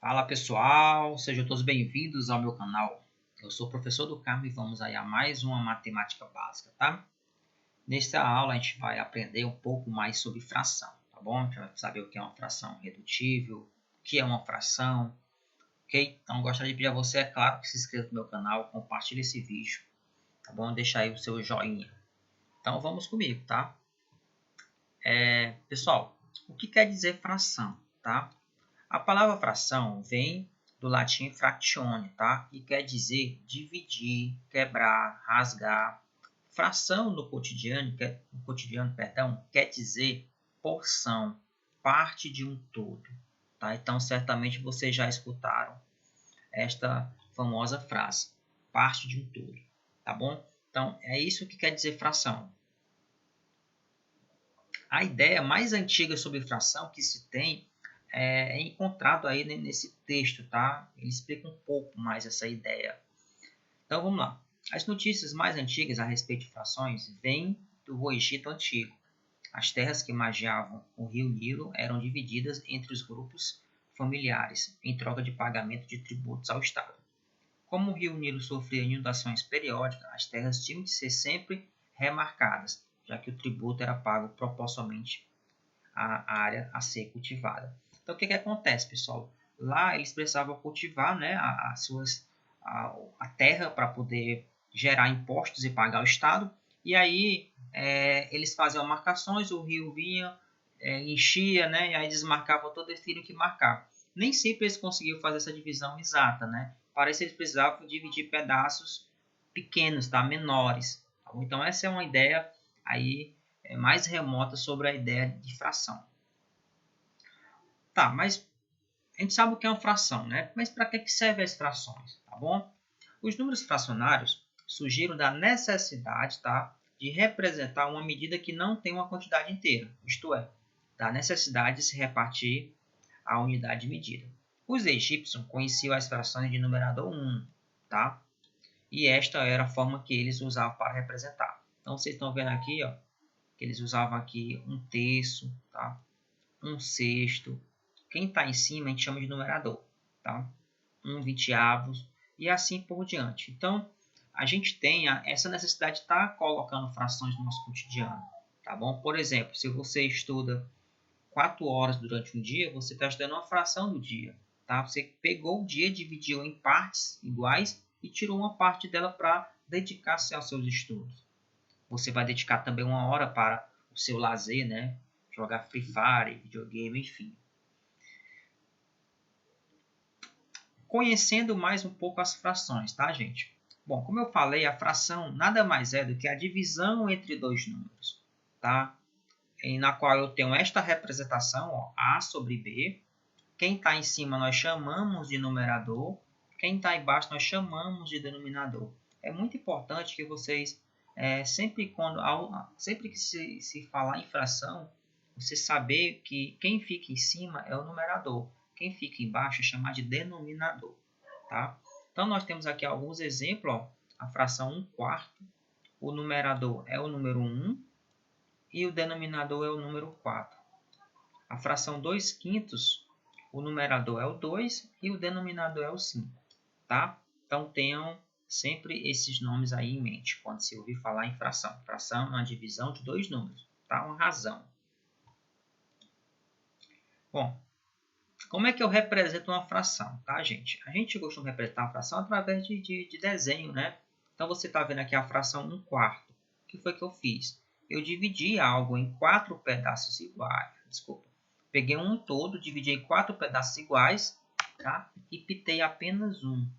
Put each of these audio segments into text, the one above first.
Fala pessoal, sejam todos bem-vindos ao meu canal. Eu sou o professor do Carmo e vamos aí a mais uma matemática básica, tá? Nesta aula a gente vai aprender um pouco mais sobre fração, tá bom? A gente vai saber o que é uma fração redutível, o que é uma fração, ok? Então gostaria de pedir a você, é claro, que se inscreva no meu canal, compartilhe esse vídeo, tá bom? Deixa aí o seu joinha. Então vamos comigo, tá? Pessoal, o que quer dizer fração, tá? A palavra fração vem do latim fractione, tá? E quer dizer dividir, quebrar, rasgar. Fração no cotidiano, quer dizer porção, parte de um todo, tá? Então, certamente vocês já escutaram esta famosa frase, parte de um todo, tá bom? Então, é isso que quer dizer fração. A ideia mais antiga sobre fração que se tem é encontrado aí nesse texto, tá? Ele explica um pouco mais essa ideia. Então vamos lá. As notícias mais antigas a respeito de frações vêm do Egito Antigo. As terras que margeavam o rio Nilo eram divididas entre os grupos familiares, em troca de pagamento de tributos ao Estado. Como o rio Nilo sofria inundações periódicas, as terras tinham de ser sempre remarcadas, já que o tributo era pago proporcionalmente à área a ser cultivada. Então, o que acontece, pessoal? Lá eles precisavam cultivar, né, a terra para poder gerar impostos e pagar ao Estado. E aí eles faziam marcações, o rio vinha, enchia, né, e aí desmarcavam todo, eles tinham que marcar. Nem sempre eles conseguiam fazer essa divisão exata, né? Parece que eles precisavam dividir pedaços pequenos, tá? Menores. Tá? Então essa é uma ideia aí mais remota sobre a ideia de fração. Tá, mas a gente sabe o que é uma fração, né? Mas para que servem as frações, tá bom? Os números fracionários surgiram da necessidade, tá, de representar uma medida que não tem uma quantidade inteira, isto é, da necessidade de se repartir a unidade de medida. Os egípcios conheciam as frações de numerador 1, tá? E esta era a forma que eles usavam para representar. Então, vocês estão vendo aqui, ó, que eles usavam aqui 1/3, tá? 1/6. Quem está em cima a gente chama de numerador, tá? 1/20 e assim por diante. Então, a gente tem essa necessidade de estar colocando frações no nosso cotidiano, tá bom? Por exemplo, se você estuda 4 horas durante um dia, você está estudando uma fração do dia, tá? Você pegou o dia, dividiu em partes iguais e tirou uma parte dela para dedicar-se aos seus estudos. Você vai dedicar também 1 hora para o seu lazer, né? Jogar Free Fire, videogame, enfim. Conhecendo mais um pouco as frações, tá, gente? Bom, como eu falei, a fração nada mais é do que a divisão entre dois números, tá? Na qual eu tenho esta representação, ó, A sobre B. Quem está em cima nós chamamos de numerador, quem está embaixo nós chamamos de denominador. É muito importante que vocês, sempre que se falar em fração, você saber que quem fica em cima é o numerador, quem fica embaixo é chamado de denominador. Tá? Então, nós temos aqui alguns exemplos. Ó, a fração 1/4, o numerador é o número 1 e o denominador é o número 4. A fração 2/5, o numerador é o 2 e o denominador é o 5. Tá? Então, tenham sempre esses nomes aí em mente quando se ouvir falar em fração. Fração é uma divisão de dois números, tá? Uma razão. Bom, como é que eu represento uma fração, tá, gente? A gente costuma representar a fração através de desenho, né? Então, você está vendo aqui a fração 1/4. O que foi que eu fiz? Eu dividi algo em 4 pedaços iguais. Desculpa. Peguei um todo, dividi em 4 pedaços iguais, tá? E pintei apenas um,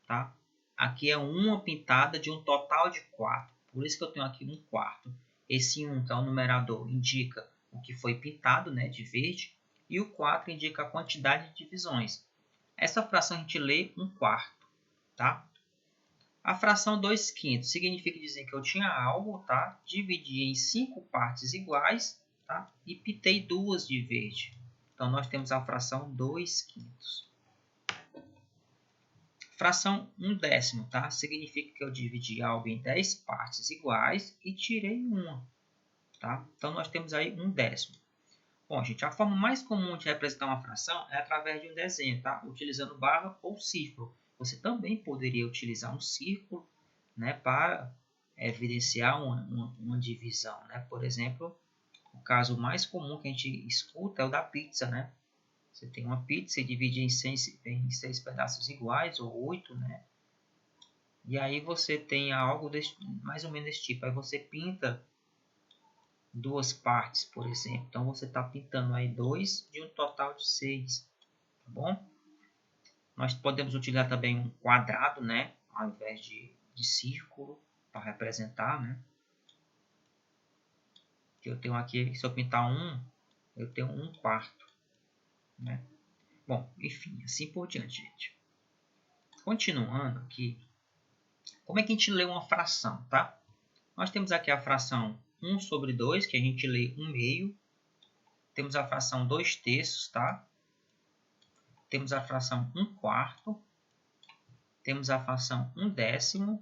tá? Aqui é uma pintada de um total de 4. Por isso que eu tenho aqui 1/4. Esse 1, que é o numerador, indica o que foi pintado, né, de verde. E o 4 indica a quantidade de divisões. Essa fração a gente lê 1/4, tá? A fração 2/5 significa dizer que eu tinha algo, tá? Dividi em 5 partes iguais, tá? E pintei 2 de verde. Então, nós temos a fração 2/5. Fração 1/10, tá? Significa que eu dividi algo em 10 partes iguais e tirei uma, tá? Então, nós temos aí 1/10. Bom, gente, a forma mais comum de representar uma fração é através de um desenho, tá? Utilizando barra ou círculo. Você também poderia utilizar um círculo, né, para evidenciar uma divisão, né? Por exemplo, o caso mais comum que a gente escuta é o da pizza, né? Você tem uma pizza e divide em 6 pedaços iguais, ou 8, né? E aí você tem algo mais ou menos desse tipo. Aí você pinta duas partes, por exemplo. Então você está pintando aí 2 de um total de 6, tá bom? Nós podemos utilizar também um quadrado, né? Ao invés de círculo, para representar, né? Que eu tenho aqui, se eu pintar eu tenho 1/4, né? Bom, enfim, assim por diante, gente. Continuando aqui, como é que a gente lê uma fração, tá? Nós temos aqui a fração 1/2, que a gente lê 1/2. Temos a fração 2/3, tá? Temos a fração 1/4. Temos a fração 1/10.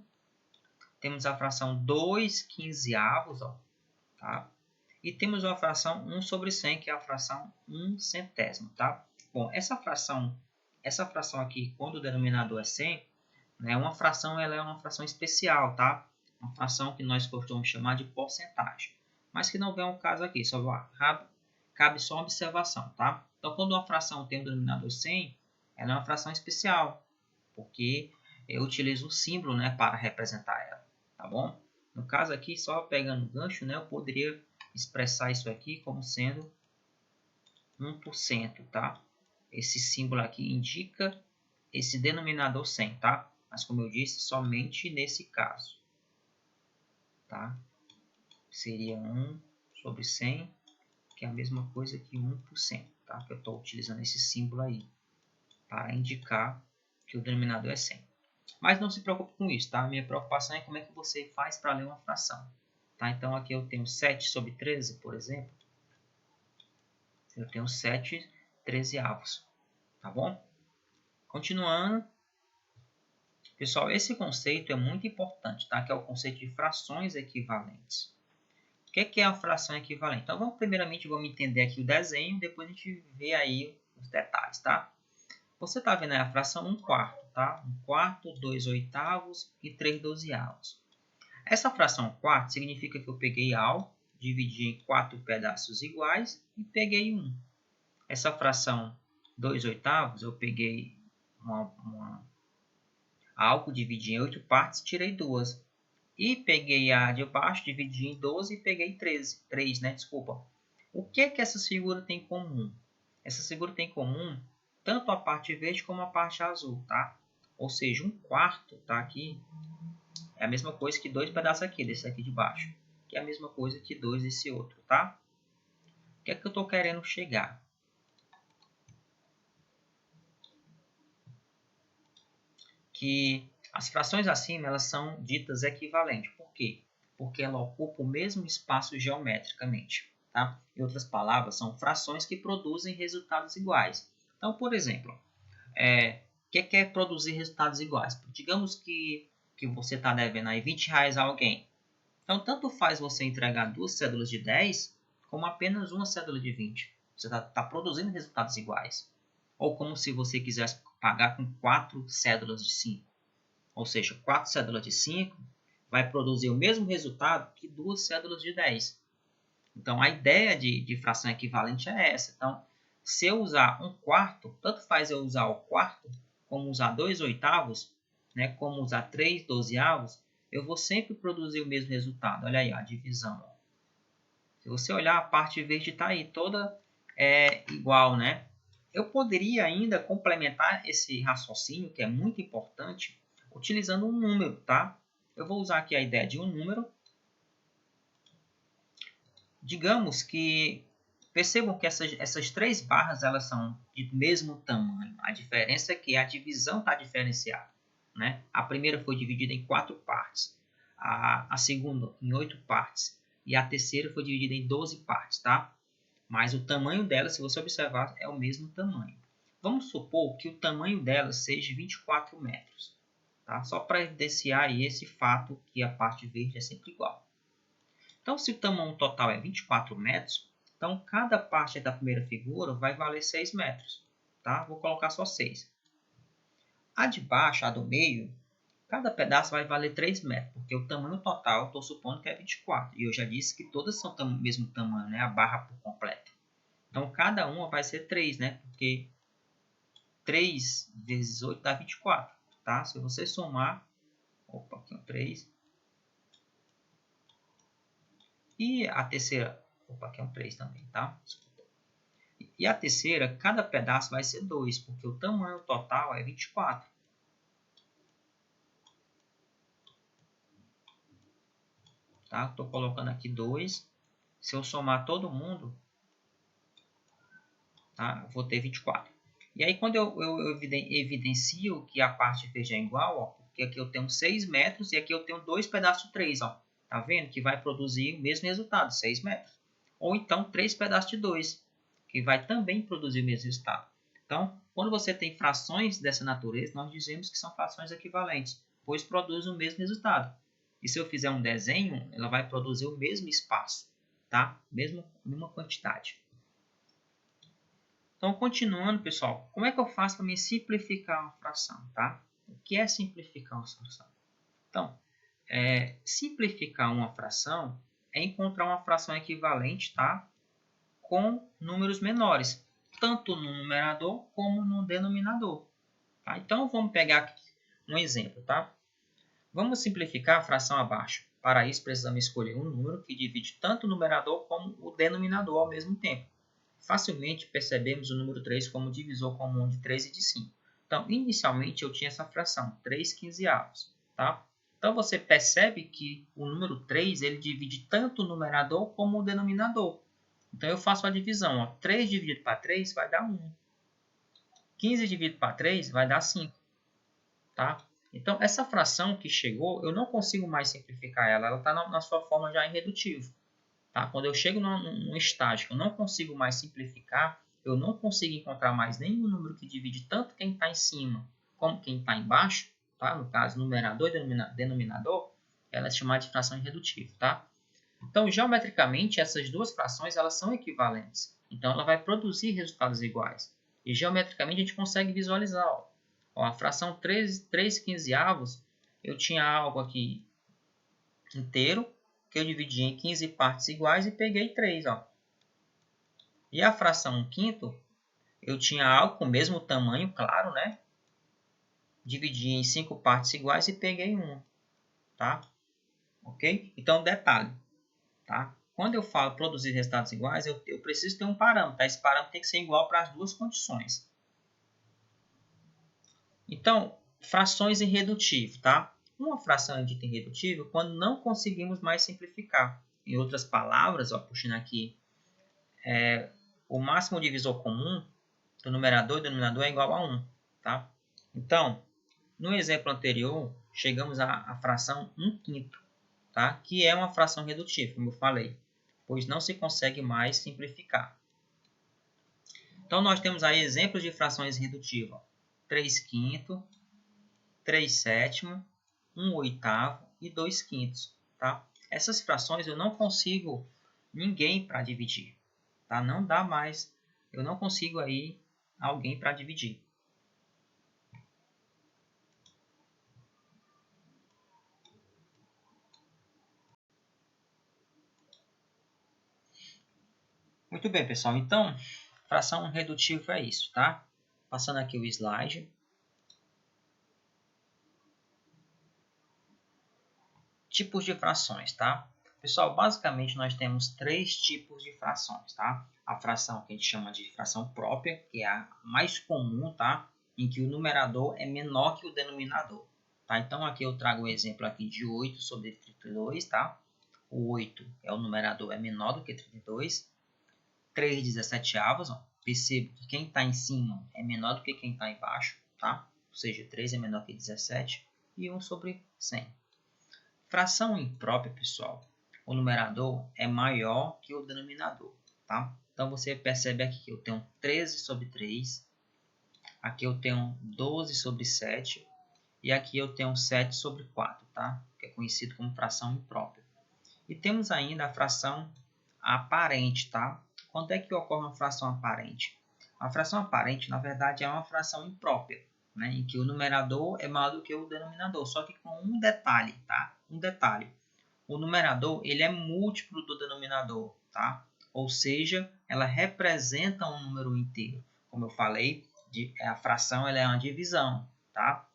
Temos a fração 2/15, ó, tá? E temos a fração 1/100, que é a fração 1/100, tá? Bom, essa fração aqui, quando o denominador é 100, né, ela é uma fração especial, tá? Uma fração que nós costumamos chamar de porcentagem. Mas que não vem ao caso aqui, cabe só uma observação, tá? Então, quando uma fração tem um denominador 100, ela é uma fração especial, porque eu utilizo o símbolo, né, para representar ela, tá bom? No caso aqui, só pegando o gancho, né, eu poderia expressar isso aqui como sendo 1%, tá? Esse símbolo aqui indica esse denominador 100, tá? Mas como eu disse, somente nesse caso, tá? Seria 1/100, que é a mesma coisa que 1%, tá? Que eu estou utilizando esse símbolo aí para indicar que o denominador é 100. Mas não se preocupe com isso, tá? A minha preocupação é como é que você faz para ler uma fração, tá? Então aqui eu tenho 7/13, por exemplo. Eu tenho 7/13, tá bom? Continuando, pessoal, esse conceito é muito importante, tá? Que é o conceito de frações equivalentes. O que é a fração equivalente? Então, primeiramente vamos entender aqui o desenho, depois a gente vê aí os detalhes, tá? Você está vendo aí a fração 1/4, tá? 1/4, 2/8 e 3/12. Essa fração 1/4 significa que eu peguei algo, dividi em 4 pedaços iguais e peguei 1. Essa fração 2/8, eu peguei algo, dividi em 8 partes, tirei 2. E peguei a de baixo, dividi em 12 e peguei 3, né? Desculpa. O que que essas figuras têm em comum? Essas figuras têm em comum tanto a parte verde como a parte azul, tá? Ou seja, 1/4, tá aqui, é a mesma coisa que 2 pedaços aqui, desse aqui de baixo. Que é a mesma coisa que 2 desse outro, tá? O que é que eu estou querendo chegar? Que as frações acima elas são ditas equivalentes. Por quê? Porque ela ocupa o mesmo espaço geometricamente. Tá? Em outras palavras, são frações que produzem resultados iguais. Então, por exemplo, o que é produzir resultados iguais? Digamos que você está devendo aí R$20 a alguém. Então, tanto faz você entregar 2 cédulas de 10 como apenas uma cédula de 20. Você está produzindo resultados iguais. Ou como se você quisesse pagar com 4 cédulas de 5. Ou seja, 4 cédulas de 5 vai produzir o mesmo resultado que 2 cédulas de 10. Então, a ideia de fração equivalente é essa. Então, se eu usar 1/4, tanto faz eu usar o quarto, como usar 2/8, né, como usar 3/12, eu vou sempre produzir o mesmo resultado. Olha aí a divisão. Ó. Se você olhar, a parte verde está aí toda igual, né? Eu poderia ainda complementar esse raciocínio, que é muito importante, utilizando um número, tá? Eu vou usar aqui a ideia de um número. Digamos que, percebam que essas 3 barras elas são de mesmo tamanho. A diferença é que a divisão está diferenciada, né? A primeira foi dividida em 4 partes, a segunda em 8 partes e a terceira foi dividida em 12 partes, tá? Mas o tamanho dela, se você observar, é o mesmo tamanho. Vamos supor que o tamanho dela seja 24 metros. Tá? Só para evidenciar aí esse fato que a parte verde é sempre igual. Então, se o tamanho total é 24 metros, Então, cada parte da primeira figura vai valer 6 metros. Tá? Vou colocar só 6. A de baixo, a do meio, cada pedaço vai valer 3 metros, porque o tamanho total, estou supondo que é 24. E eu já disse que todas são do mesmo tamanho, né? A barra por completo. Então, cada uma vai ser 3, né? Porque 3 vezes 8 dá 24, tá? Se você somar... Opa, aqui é 3. E a terceira... Opa, aqui é 3 também, tá? E a terceira, cada pedaço vai ser 2, porque o tamanho total é 24. Tá? Estou colocando aqui 2. Se eu somar todo mundo, tá? Vou ter 24. E aí, quando eu evidencio que a parte verde é igual, ó, porque aqui eu tenho 6 metros e aqui eu tenho 2 pedaços de 3. Ó, tá vendo? Que vai produzir o mesmo resultado, 6 metros. Ou então 3 pedaços de 2, que vai também produzir o mesmo resultado. Então, quando você tem frações dessa natureza, nós dizemos que são frações equivalentes, pois produzem o mesmo resultado. E se eu fizer um desenho, ela vai produzir o mesmo espaço, tá? Mesma quantidade. Então, continuando, pessoal, como é que eu faço para me simplificar uma fração, tá? O que é simplificar uma fração? Então, simplificar uma fração é encontrar uma fração equivalente, tá? Com números menores, tanto no numerador como no denominador. Tá? Então, vamos pegar aqui um exemplo, tá? Vamos simplificar a fração abaixo. Para isso, precisamos escolher um número que divide tanto o numerador como o denominador ao mesmo tempo. Facilmente percebemos o número 3 como divisor comum de 3 e de 5. Então, inicialmente eu tinha essa fração, 3 quinzeavos. Tá? Então, você percebe que o número 3 ele divide tanto o numerador como o denominador. Então, eu faço a divisão. Ó. 3 dividido para 3 vai dar 1. 15 dividido para 3 vai dar 5. Tá? Então, essa fração que chegou, eu não consigo mais simplificar ela. Ela está na sua forma já irredutível. Tá? Quando eu chego num estágio que eu não consigo mais simplificar, eu não consigo encontrar mais nenhum número que divide tanto quem está em cima como quem está embaixo, tá? No caso, numerador e denominador, ela é chamada de fração irredutível. Tá? Então, geometricamente, essas duas frações elas são equivalentes. Então, ela vai produzir resultados iguais. E geometricamente, a gente consegue visualizar. Ó, a fração 3 quinzeavos, eu tinha algo aqui inteiro, que eu dividi em 15 partes iguais e peguei 3. Ó. E a fração 1/5, eu tinha algo com o mesmo tamanho, claro, né? Dividi em 5 partes iguais e peguei 1. Tá? Ok? Então, detalhe. Tá? Quando eu falo produzir resultados iguais, eu preciso ter um parâmetro. Tá? Esse parâmetro tem que ser igual para as duas condições. Então, frações irredutíveis. Tá? Uma fração é dita irredutível quando não conseguimos mais simplificar. Em outras palavras, ó, puxando aqui, o máximo divisor comum do numerador e denominador é igual a 1. Tá? Então, no exemplo anterior, chegamos à fração 1/5, tá? Que é uma fração redutível, como eu falei, pois não se consegue mais simplificar. Então, nós temos aí exemplos de frações redutivas. 3/5, 3/7, 1/8 e 2/5. Tá? Essas frações eu não consigo ninguém para dividir. Tá? Não dá mais, eu não consigo aí alguém para dividir. Muito bem, pessoal. Então, fração redutiva é isso, tá? Passando aqui o slide. Tipos de frações, tá? Pessoal, basicamente nós temos 3 tipos de frações, tá? A fração que a gente chama de fração própria, que é a mais comum, tá? Em que o numerador é menor que o denominador, tá? Então, aqui eu trago um exemplo aqui de 8 sobre 32, tá? O 8 é o numerador, é menor do que 32. 3/17, ó. Percebo que quem está em cima é menor do que quem está embaixo, tá? Ou seja, 3 é menor que 17 e 1 sobre 100. Fração imprópria, pessoal, o numerador é maior que o denominador, tá? Então, você percebe aqui que eu tenho 13 sobre 3, aqui eu tenho 12 sobre 7 e aqui eu tenho 7 sobre 4, tá? Que é conhecido como fração imprópria. E temos ainda a fração aparente, tá? quando é que ocorre uma fração aparente? A fração aparente, na verdade, é uma fração imprópria, né, em que o numerador é maior do que o denominador, só que com um detalhe, tá? Um detalhe. O numerador ele é múltiplo do denominador, tá? Ou seja, ela representa um número inteiro. Como eu falei, a fração ela é uma divisão, tá?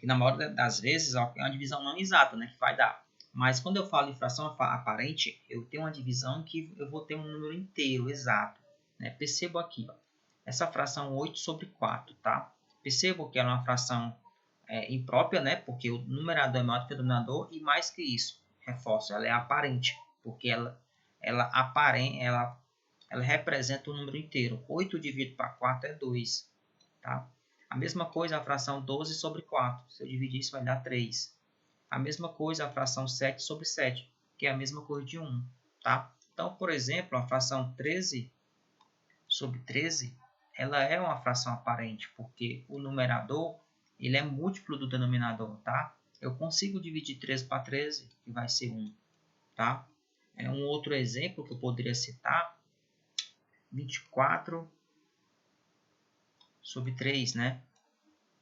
Que na maioria das vezes é uma divisão não exata, né, que vai dar. Mas quando eu falo em fração aparente, eu tenho uma divisão que eu vou ter um número inteiro, exato. Né? Percebo aqui, ó, essa fração 8 sobre 4, tá? Percebo que ela é uma fração imprópria, né? Porque o numerador é maior do que o denominador, e mais que isso, reforço, ela é aparente, porque ela representa o número inteiro. 8 dividido para 4 é 2, tá? A mesma coisa a fração 12 sobre 4. Se eu dividir isso vai dar 3. A mesma coisa a fração 7 sobre 7, que é a mesma coisa de 1, tá? Então, por exemplo, a fração 13 sobre 13, ela é uma fração aparente, porque o numerador ele é múltiplo do denominador, tá? Eu consigo dividir 13 para 13, que vai ser 1, tá? Um outro exemplo que eu poderia citar, 24 sobre 3, né?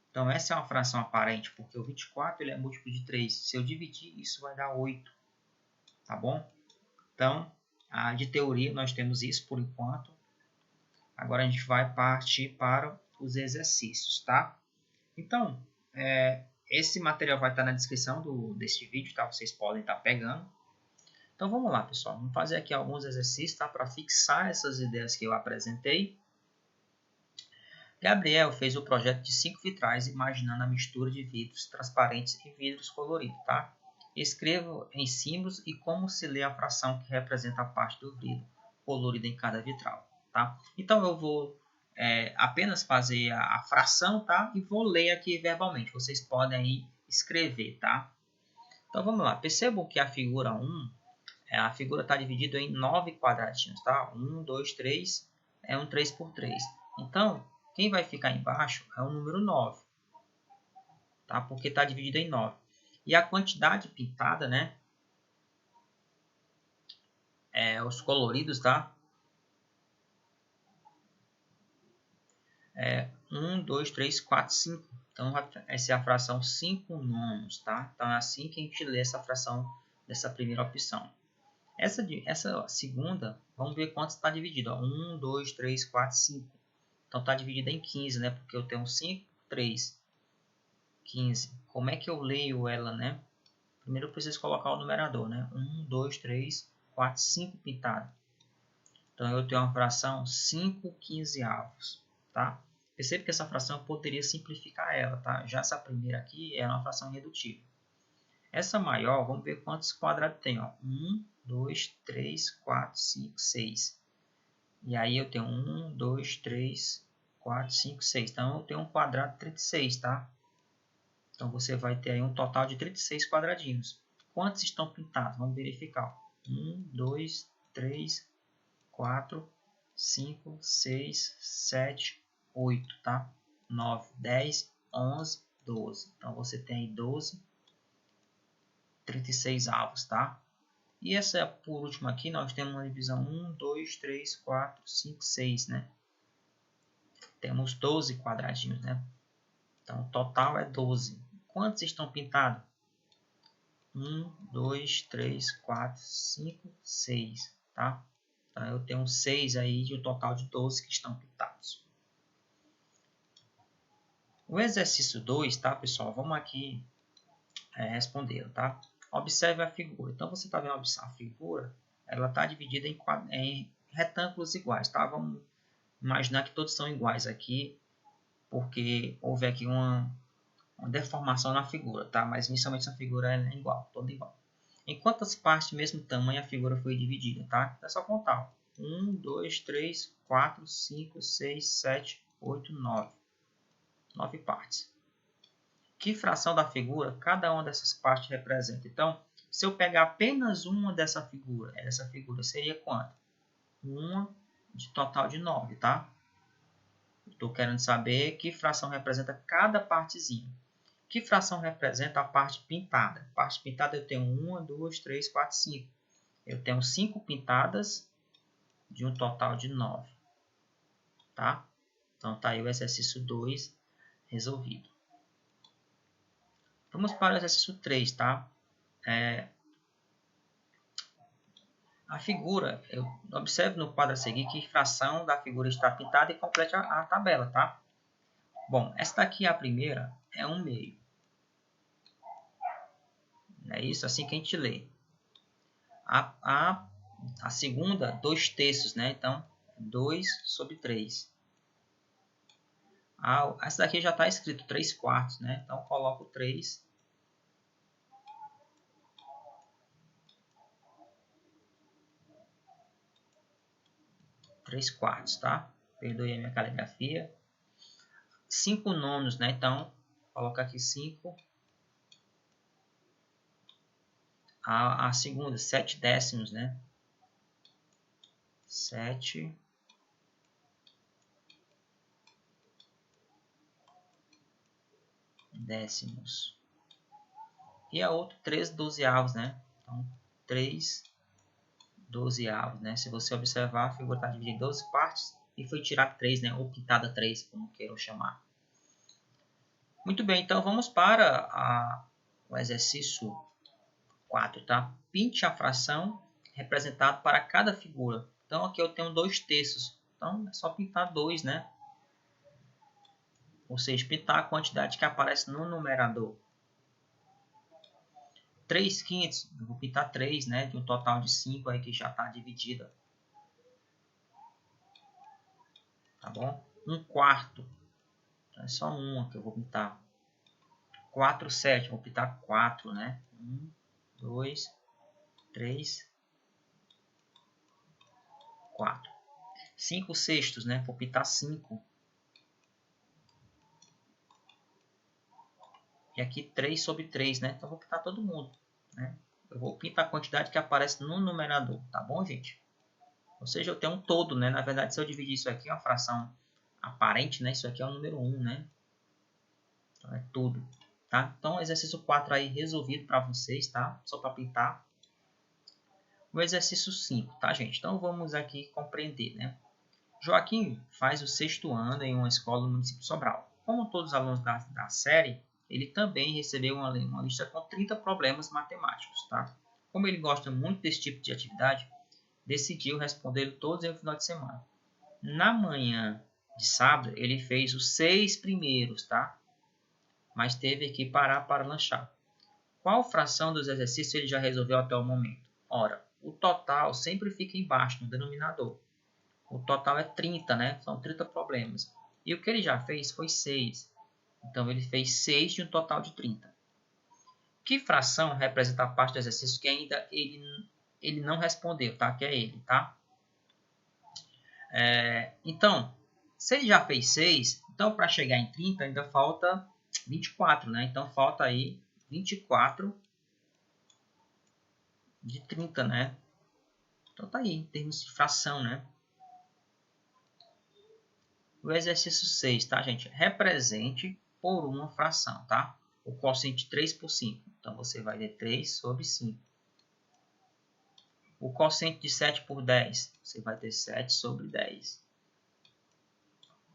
Então, essa é uma fração aparente, porque o 24 ele é múltiplo de 3. Se eu dividir, isso vai dar 8, tá bom? Então, de teoria, nós temos isso por enquanto. Agora, a gente vai partir para os exercícios, tá? Então, esse material vai estar na descrição deste vídeo, tá? Vocês podem estar pegando. Então, vamos lá, pessoal. Vamos fazer aqui alguns exercícios, tá? Para fixar essas ideias que eu apresentei. Gabriel fez o projeto de 5 vitrais imaginando a mistura de vidros transparentes e vidros coloridos, tá? Escreva em símbolos e como se lê a fração que representa a parte do vidro colorido em cada vitral, tá? Então eu vou apenas fazer a fração, tá? E vou ler aqui verbalmente. Vocês podem aí escrever, tá? Então vamos lá. Percebam que a figura 1, a figura está dividida em 9 quadradinhos, tá? 1, 2, 3, é um 3 por 3. Então, quem vai ficar embaixo é o número 9, tá? Porque está dividido em 9. E a quantidade pintada, né? Os coloridos, tá? 1, 2, 3, 4, 5. Então, essa é a fração 5 nonos, tá? Então, é assim que a gente lê essa fração dessa primeira opção. Essa segunda, vamos ver quanto está dividido. 1, 2, 3, 4, 5. Então, está dividida em 15, né? Porque eu tenho 5, 3, 15. Como é que eu leio ela, né? Primeiro eu preciso colocar o numerador, né? 1, 2, 3, 4, 5 pintado. Então, eu tenho uma fração 5 quinzeavos, tá? Percebe que essa fração eu poderia simplificar ela, tá? Já essa primeira aqui é uma fração redutível. Essa maior, vamos ver quantos quadrados tem, ó. 1, 2, 3, 4, 5, 6. E aí eu tenho 1, 2, 3, 4, 5, 6. Então, eu tenho um quadrado de 36, tá? Então, você vai ter aí um total de 36 quadradinhos. Quantos estão pintados? Vamos verificar. 1, 2, 3, 4, 5, 6, 7, 8, tá? 9, 10, 11, 12. Então, você tem aí 12, 36 avos, tá? E essa por último aqui, nós temos uma divisão 1, 2, 3, 4, 5, 6, né? Temos 12 quadradinhos, né? Então, o total é 12. Quantos estão pintados? 1, 2, 3, 4, 5, 6, tá? Então, eu tenho 6 aí de um total de 12 que estão pintados. O exercício 2, tá, pessoal? Vamos aqui responder, tá? Observe a figura. Então, você está vendo a figura, ela está dividida em retângulos iguais, tá? Vamos imaginar que todos são iguais aqui, porque houve aqui uma deformação na figura, tá? Mas inicialmente essa figura é igual, toda igual. Em quantas partes do mesmo tamanho a figura foi dividida, tá? É só contar. 1, 2, 3, 4, 5, 6, 7, 8, 9. 9 partes. Que fração da figura cada uma dessas partes representa? Então, se eu pegar apenas uma dessa figura seria quanto? Uma de total de 9, tá? Estou querendo saber que fração representa cada partezinha. Que fração representa a parte pintada? A parte pintada eu tenho 1, 2, 3, 4, 5. Eu tenho 5 pintadas de um total de 9. Tá? Então, tá aí o exercício 2 resolvido. Vamos para o exercício 3, tá? A figura, observe no quadro a seguir que fração da figura está pintada e complete a tabela, tá? Bom, essa daqui, a primeira, é 1/2. É isso assim que a gente lê. A segunda, 2/3, né? Então, 2/3. Essa daqui já está escrito 3/4, né? Então, coloco 3. 3/4, tá? Perdoe a minha caligrafia. 5 nonos, né? Então, coloca aqui 5. A segunda, 7 décimos, né? 7 décimos. E a outra, 3 dozeavos, né? Então, 3 dozeavos, né? Se você observar, a figura está dividida em 12 partes e foi tirado 3, né? Ou pintada 3, como queiram chamar. Muito bem, então vamos para o exercício 4, tá? Pinte a fração representada para cada figura. Então, aqui eu tenho 2/3. Então, é só pintar 2, né? Ou seja, pintar a quantidade que aparece no numerador. 3/5, eu vou pintar 3, né? De um total de 5 aí que já está dividida. Tá bom? 1/4. Então, é só uma que eu vou pintar. 4/7, vou pintar 4, né? 1, 2, 3, 4. 5/6, né? Vou pintar 5. E aqui 3/3, né? Então, vou pintar todo mundo, né? Eu vou pintar a quantidade que aparece no numerador, tá bom, gente? Ou seja, eu tenho um todo, né? Na verdade, se eu dividir isso aqui em uma fração aparente, né? Isso aqui é o número 1, né? Então, é tudo, tá? Então, exercício 4 aí resolvido para vocês, tá? Só para pintar. O exercício 5, tá, gente? Então, vamos aqui compreender, né? Joaquim faz o 6º ano em uma escola no município de Sobral. Como todos os alunos da série, ele também recebeu uma lista com 30 problemas matemáticos, tá? Como ele gosta muito desse tipo de atividade, decidiu responder todos em um final de semana. Na manhã de sábado, ele fez os 6 primeiros, tá? Mas teve que parar para lanchar. Qual fração dos exercícios ele já resolveu até o momento? Ora, o total sempre fica embaixo no denominador. O total é 30, né? São 30 problemas. E o que ele já fez foi 6. Então, ele fez 6 de um total de 30. Que fração representa a parte do exercício que ainda ele não respondeu, tá? Que é ele, tá? Então, se ele já fez 6, então para chegar em 30 ainda falta 24, né? Então, falta aí 24 de 30, né? Então, tá aí, em termos de fração, né? O exercício 6, tá, gente? Represente por uma fração, tá? O quociente de 3 por 5. Então, você vai ter 3/5. O quociente de 7 por 10. Você vai ter 7/10.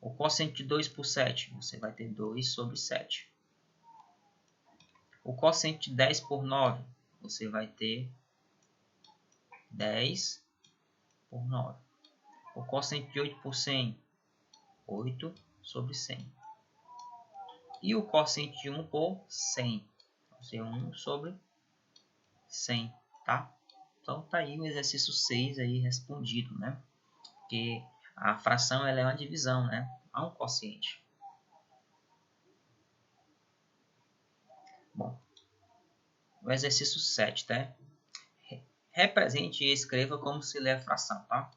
O quociente de 2 por 7. Você vai ter 2/7. O quociente de 10 por 9. Você vai ter 10 por 9. O quociente de 8 por 100. 8/100. E o quociente de 1 por 100. Vai ser 1/100, tá? Então, tá aí o exercício 6 aí respondido, né? Porque a fração ela é uma divisão, né? Há um quociente. Bom, o exercício 7, tá? Represente e escreva como se lê a fração, tá?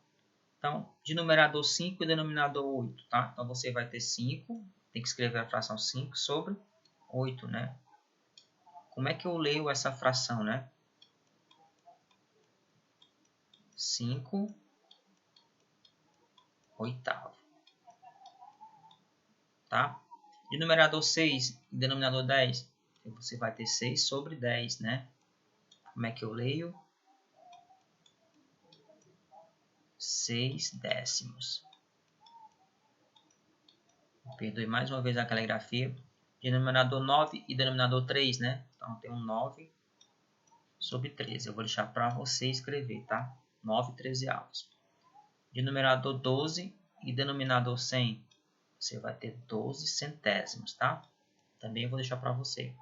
Então, de numerador 5 e denominador 8, tá? Então, você vai ter 5, tem que escrever a fração 5/8, né? Como é que eu leio essa fração, né? 5/8. Tá? De numerador 6 e denominador 10, você vai ter 6/10, né? Como é que eu leio? 6 décimos. Perdoe mais uma vez a caligrafia. Denominador 9 e denominador 3, né? Então tem um 9 sobre 13. Eu vou deixar para você escrever, tá? 9 13avos. Denominador 12 e denominador 100. Você vai ter 12 centésimos, tá? Também vou deixar para você.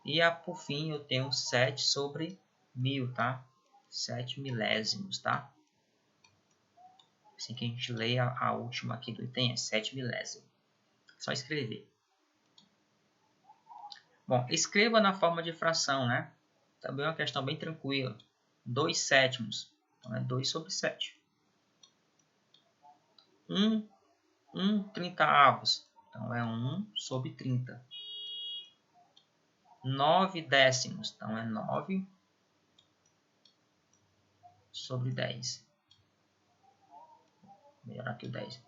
E por fim eu tenho 7 sobre 1000, tá? 7 milésimos, tá? Assim que a gente lê a última aqui do item é 7 milésimos. Só escrever. Bom, escreva na forma de fração, né? Também é uma questão bem tranquila. 2 sétimos. Então é 2 sobre 7. 1 30avos. Então é 1 sobre 30. 9 décimos. Então é 9 sobre 10. Vou melhorar aqui o 10.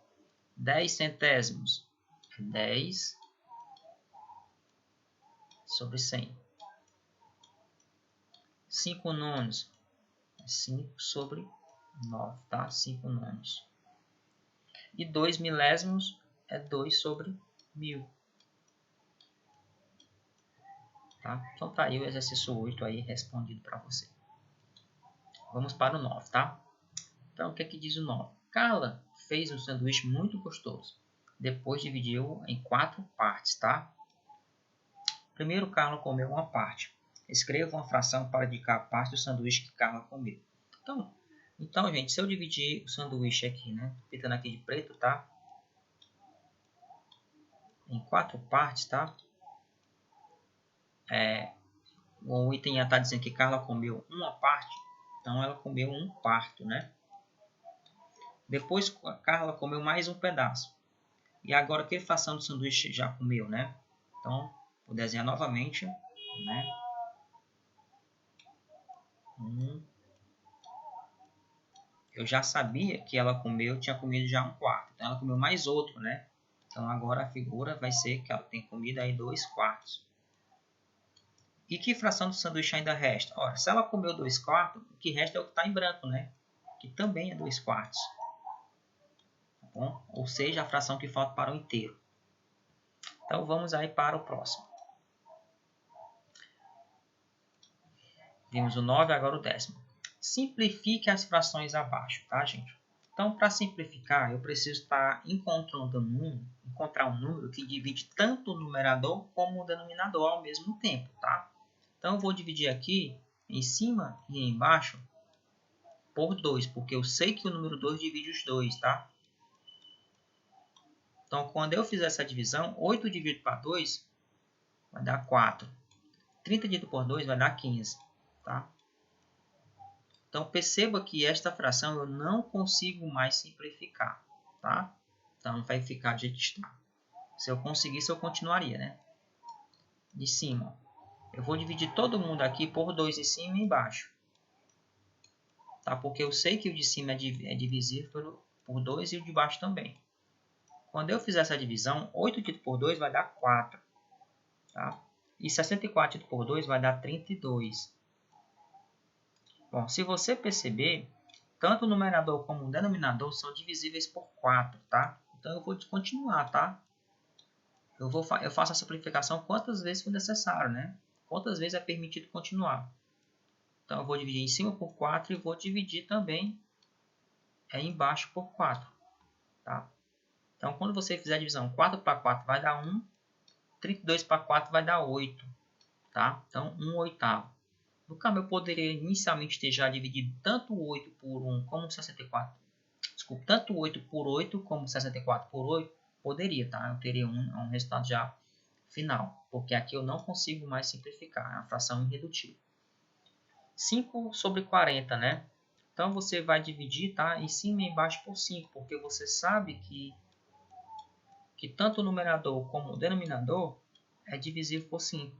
10 centésimos. 10 sobre 100. 5 nonos. 5 sobre 9, tá? 5 nonos. E 2 milésimos é 2 sobre 1000. Tá? Então tá aí o exercício 8 aí respondido para você. Vamos para o 9, tá? Então o que é que diz o 9? Carla fez um sanduíche muito gostoso. Depois dividiu em 4 partes, tá? Primeiro Carla comeu uma parte. Escreva uma fração para indicar a parte do sanduíche que Carla comeu. Então, gente, se eu dividir o sanduíche aqui, né? Pintando aqui de preto, tá? Em 4 partes, tá? O item está dizendo que Carla comeu uma parte, então ela comeu um quarto, né? Depois Carla comeu mais um pedaço. E agora que fração do sanduíche já comeu, né? Então, vou desenhar novamente, né? Eu já sabia que ela tinha comido já um quarto. Então ela comeu mais outro, né? Então agora a figura vai ser que ela tem comido aí 2 quartos. E que fração do sanduíche ainda resta? Ora, se ela comeu 2 quartos, o que resta é o que está em branco, né? Que também é 2 quartos. Tá bom? Ou seja, a fração que falta para o inteiro. Então vamos aí para o próximo. Vimos o 9, agora o 10º. Simplifique as frações abaixo, tá, gente? Então, para simplificar, eu preciso estar encontrar um número que divide tanto o numerador como o denominador ao mesmo tempo, tá? Então, eu vou dividir aqui em cima e embaixo por 2, porque eu sei que o número 2 divide os dois, tá? Então, quando eu fizer essa divisão, 8 dividido para 2 vai dar 4. 30 dividido por 2 vai dar 15, tá? Então, perceba que esta fração eu não consigo mais simplificar, tá? Então, vai ficar do jeito que está. Se eu conseguisse, eu continuaria, né? De cima, eu vou dividir todo mundo aqui por 2 em cima e embaixo. Tá? Porque eu sei que o de cima é divisível por 2 e o de baixo também. Quando eu fizer essa divisão, 8 dividido por 2 vai dar 4. Tá? E 64 dividido por 2 vai dar 32. Bom, se você perceber, tanto o numerador como o denominador são divisíveis por 4, tá? Então eu vou continuar, tá? Eu faço a simplificação quantas vezes for necessário, né? Quantas vezes é permitido continuar. Então eu vou dividir em cima por 4 e vou dividir também embaixo por 4, tá? Então quando você fizer a divisão 4 para 4 vai dar 1, 32 para 4 vai dar 8, tá? Então 1/8. No caso, eu poderia inicialmente ter já dividido tanto 8 por 1 como 64. Desculpa, tanto 8 por 8 como 64 por 8. Poderia, tá? Eu teria um resultado já final. Porque aqui eu não consigo mais simplificar. É uma fração irredutível. 5 sobre 40, né? Então, você vai dividir, tá? Em cima e embaixo por 5. Porque você sabe que tanto o numerador como o denominador é divisível por 5.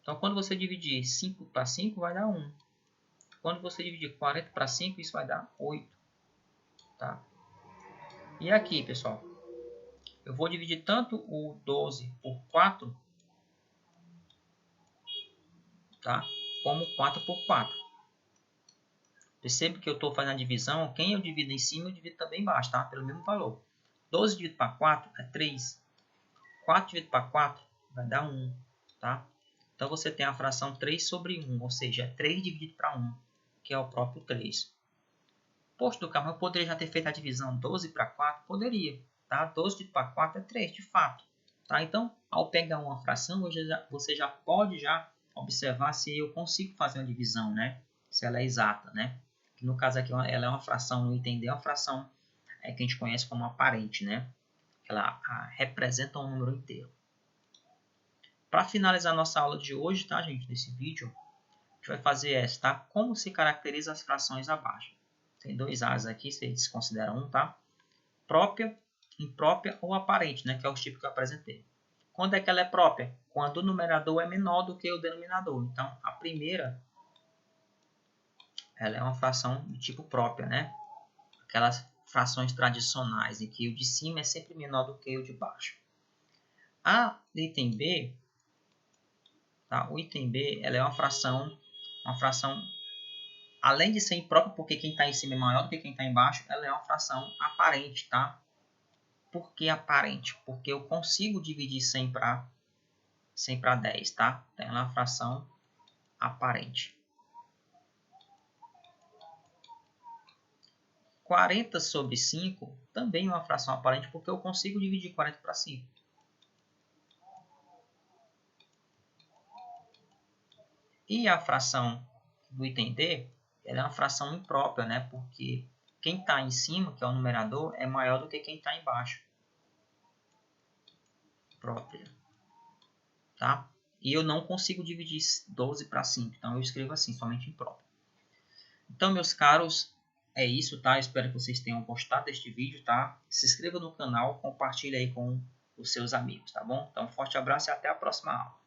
Então, quando você dividir 5 para 5, vai dar 1. Quando você dividir 40 para 5, isso vai dar 8. Tá? E aqui, pessoal, eu vou dividir tanto o 12 por 4, tá? Como 4 por 4. Percebe que eu estou fazendo a divisão, quem eu divido em cima, eu divido também embaixo, tá? Pelo mesmo valor. 12 dividido para 4 é 3. 4 dividido para 4 vai dar 1, tá? Então, você tem a fração 3 sobre 1, ou seja, é 3 dividido para 1, que é o próprio 3. Posto do carro, eu poderia já ter feito a divisão 12 para 4? Poderia, tá? 12 dividido para 4 é 3, de fato. Tá? Então, ao pegar uma fração, você já pode observar se eu consigo fazer uma divisão, né? Se ela é exata, né? No caso aqui, ela é uma fração, no item D, é uma fração que a gente conhece como aparente, né? Ela representa um número inteiro. Para finalizar nossa aula de hoje, tá, gente? Nesse vídeo, a gente vai fazer essa, tá? Como se caracteriza as frações abaixo. Tem dois A's aqui, vocês consideram um, tá? Própria, imprópria ou aparente, né? Que é o tipo que eu apresentei. Quando é que ela é própria? Quando o numerador é menor do que o denominador. Então, a primeira, ela é uma fração do tipo própria, né? Aquelas frações tradicionais, em que o de cima é sempre menor do que o de baixo. A item B, tá? O item B, ela é uma fração, além de ser imprópria, porque quem está em cima é maior do que quem está embaixo, ela é uma fração aparente, tá? Por que aparente? Porque eu consigo dividir 100 para 10, tá? Então, ela é uma fração aparente. 40 sobre 5 também é uma fração aparente, porque eu consigo dividir 40 para 5. E a fração do item D, ela é uma fração imprópria, né? Porque quem está em cima, que é o numerador, é maior do que quem está embaixo. Própria. Tá? E eu não consigo dividir 12 para 5, então eu escrevo assim, somente imprópria. Então, meus caros, é isso, tá? Espero que vocês tenham gostado deste vídeo, tá? Se inscreva no canal, compartilhe aí com os seus amigos, tá bom? Então, um forte abraço e até a próxima aula.